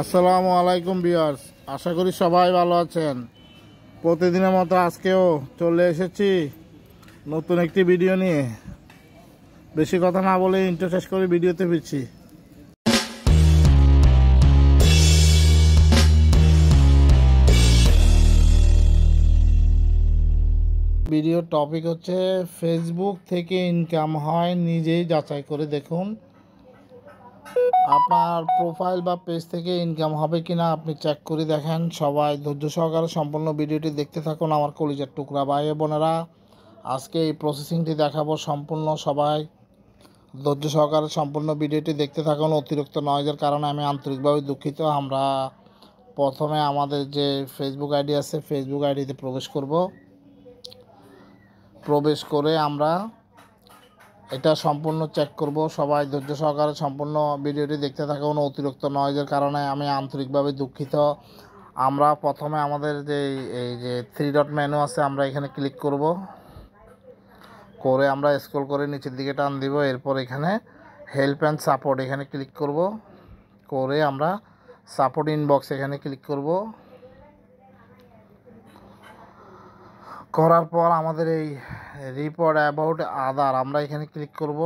আসসালামু আলাইকুম ভিউয়ার্স, আশা করি সবাই ভালো আছেন। প্রতিদিনের মতো আজকেও চলে এসেছি নতুন একটি ভিডিও নিয়ে। বেশি কথা না বলে ইন্ট্রো শেষ করে ভিডিওতে ফিরছি। ভিডিওর টপিক হচ্ছে ফেসবুক থেকে ইনকাম হয়, নিজেই যাচাই করে দেখুন। আপনার প্রোফাইল বা পেজ থেকে ইনকাম হবে কিনা আপনি চেক করে দেখেন। সবাই ধৈর্য সহকারে সম্পূর্ণ ভিডিওটি দেখতে থাকুন আমার কলিজার টুকরা ভাই বোনেরা। আজকে এই প্রসেসিংটি দেখাবো সম্পূর্ণ। সবাই ধৈর্য সহকারে সম্পূর্ণ ভিডিওটি দেখতে থাকুন। অতিরিক্ত নয়েজের কারণে আমি আন্তরিকভাবে দুঃখিত। আমরা প্রথমে আমাদের যে ফেসবুক আইডি আছে, ফেসবুক আইডিতে প্রবেশ করে আমরা এটা সম্পূর্ণ চেক করব। সবাই ধৈর্য সহকারে সম্পূর্ণ ভিডিওটি দেখতে থাকুন। অতিরিক্ত নয়েজের কারণে আমি আন্তরিকভাবে দুঃখিত। আমরা প্রথমে আমাদের এই যে 3 ডট মেনু আছে, আমরা এখানে ক্লিক করব। করে আমরা স্ক্রল করে নিচের দিকে টান দিব। এরপর এখানে হেল্প অ্যান্ড সাপোর্ট এখানে ক্লিক করব। করে আমরা সাপোর্ট ইনবক্স এখানে ক্লিক করব। করার পর আমাদের এই রিপোর্ট অ্যাবাউট আদার আমরা এখানে ক্লিক করব।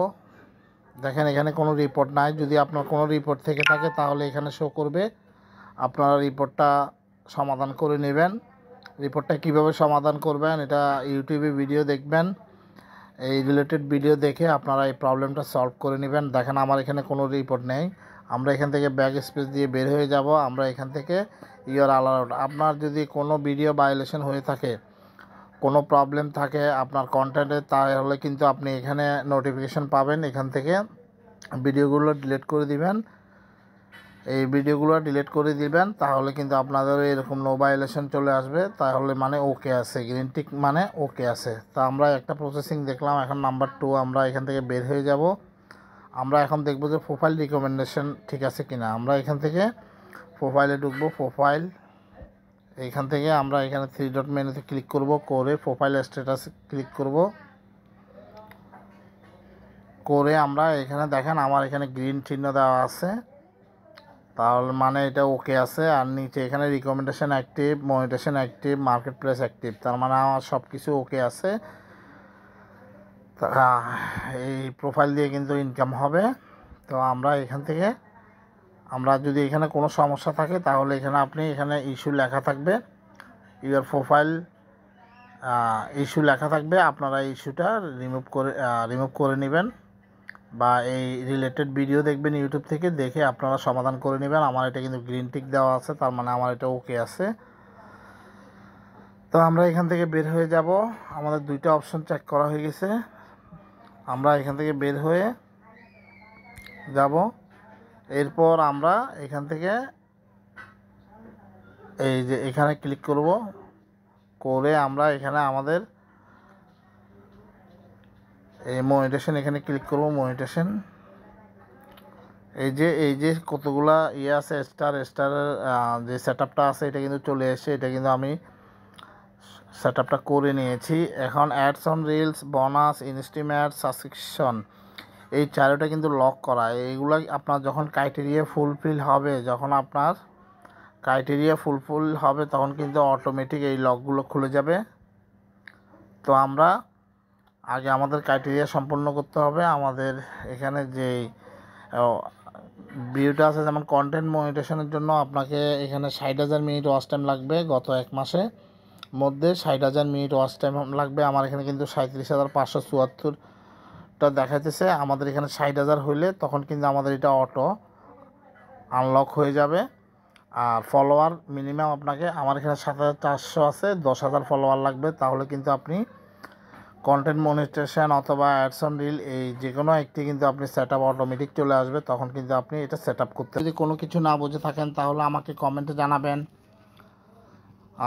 দেখেন এখানে কোনো রিপোর্ট নাই। যদি আপনার কোনো রিপোর্ট থেকে থাকে তাহলে এখানে শো করবে। আপনারা রিপোর্টটা সমাধান করে নেবেন। রিপোর্টটা কিভাবে সমাধান করবেন এটা ইউটিউবে ভিডিও দেখবেন। এই রিলেটেড ভিডিও দেখে আপনারা এই প্রবলেমটা সলভ করে নেবেন। দেখেন আমার এখানে কোনো রিপোর্ট নেই। আমরা এখান থেকে ব্যাক স্পেস দিয়ে বের হয়ে যাব। আমরা এখান থেকে ইউর অ্যালাউড, আপনার যদি কোনো ভিডিও ভায়োলেশন হয়ে থাকে, কোনো প্রবলেম থাকে আপনার কন্টেন্টে, তাহলে কিন্তু আপনি এখানে নোটিফিকেশন পাবেন। এখান থেকে ভিডিওগুলো ডিলিট করে দিবেন। এই ভিডিওগুলো ডিলিট করে দিবেন, তাহলে কিন্তু আপনাদের এরকম নো ভায়োলেশন চলে আসবে। তাহলে মানে ওকে আছে, গ্রিন টিক মানে ওকে আছে। তা আমরা একটা প্রসেসিং দেখলাম। এখন নাম্বার 2 আমরা এখান থেকে বের হয়ে যাব। আমরা এখন দেখব যে প্রোফাইল রিকমেন্ডেশন ঠিক আছে কিনা। আমরা এখান থেকে প্রোফাইলে ঢুকবো। প্রোফাইল এইখান থেকে আমরা এখানে 3 ডট মেনুতে ক্লিক করব। করে প্রোফাইল স্ট্যাটাস ক্লিক করব। করে আমরা এখানে দেখেন আমার এখানে গ্রিন চিহ্ন দেওয়া আছে, তাহলে মানে এটা ওকে আছে। আর নিচে এখানে recommendation active, monetisation active, market place active, তার মানে আমার সব কিছু ওকে আছে। এই প্রোফাইল দিয়ে কিন্তু ইনকাম হবে। তো আমরা এখান থেকে আমরা যদি এখানে কোনো সমস্যা থাকে তাহলে এখানে আপনি এখানে ইস্যু লেখা থাকবে, ইউর প্রোফাইল ইস্যু লেখা থাকবে। আপনারা ইস্যুটা রিমুভ করে নেবেন বা এই রিলেটেড ভিডিও দেখবেন ইউটিউব থেকে, দেখে আপনারা সমাধান করে নেবেন। আমার এটা কিন্তু গ্রিন টিক দেওয়া আছে, তার মানে আমার এটা ওকে আছে। তো আমরা এখান থেকে বের হয়ে যাব। আমাদের 2টা অপশন চেক করা হয়ে গেছে। আমরা এখান থেকে বের হয়ে যাব। এরপর আমরা এখান থেকে এই যে এখানে ক্লিক করব। করে আমরা এখানে আমাদের এই মনিটেশন এখানে ক্লিক করব। মনিটেশন এই যে কতগুলা আছে, স্টারের যে সেটআপটা আছে এটা কিন্তু চলে এসেছে। এটা কিন্তু আমি সেটআপটা করে নিয়েছি। এখন অ্যাডস অন রিলস, বোনাস, ইনস্টিমেট, সাবস্ক্রিপশন, এই 4টা কিন্তু লক করা। এইগুলো আপনার যখন ক্রাইটেরিয়া ফুলফিল হবে, তখন কিন্তু অটোমেটিক এই লকগুলো খুলে যাবে। তো আমরা আগে আমাদের ক্রাইটেরিয়া সম্পূর্ণ করতে হবে। আমাদের এখানে যে ভিউটা আছে, যেমন কন্টেন্ট মনিটেশনের জন্য আপনাকে এখানে 60,000 মিনিট ওয়াচ টাইম লাগবে। গত 1 মাসে মধ্যে 60,000 মিনিট ওয়াচ টাইম লাগবে। আমার এখানে কিন্তু 37,574টা দেখাইতেছে। আমাদের এখানে 60,000 হইলে তখন কিন্তু আমাদের এটা অটো আনলক হয়ে যাবে। আর ফলোয়ার মিনিমাম আপনাকে, আমার এখানে 7,400 আছে, 10,000 ফলোয়ার লাগবে। তাহলে কিন্তু আপনি কন্টেন্ট মনিটেশন অথবা অ্যাডস অন রিল এই যে কোনো একটি কিন্তু আপনি সেটআপ অটোমেটিক চলে আসবে। তখন কিন্তু আপনি এটা সেটআপ করতে, যদি কোনো কিছু না বুঝে থাকেন তাহলে আমাকে কমেন্টে জানাবেন।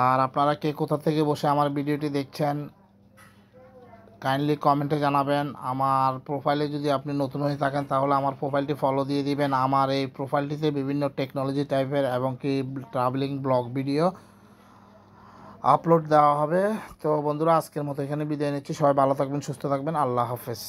আর আপনারা কে কোথা থেকে বসে আমার ভিডিওটি দেখছেন কাইন্ডলি কমেন্টে জানাবেন। আমার প্রোফাইলে যদি আপনি নতুন হয়ে থাকেন তাহলে আমার প্রোফাইলটি ফলো দিয়ে দিবেন। আমার এই প্রোফাইলটিতে বিভিন্ন টেকনোলজি টাইপের এবং কি ট্রাভেলিং ব্লগ ভিডিও আপলোড দেওয়া হবে। তো বন্ধুরা আজকের মতো এখানে বিদায় নিচ্ছি। সবাই ভালো থাকবেন, সুস্থ থাকবেন। আল্লাহ হাফেজ।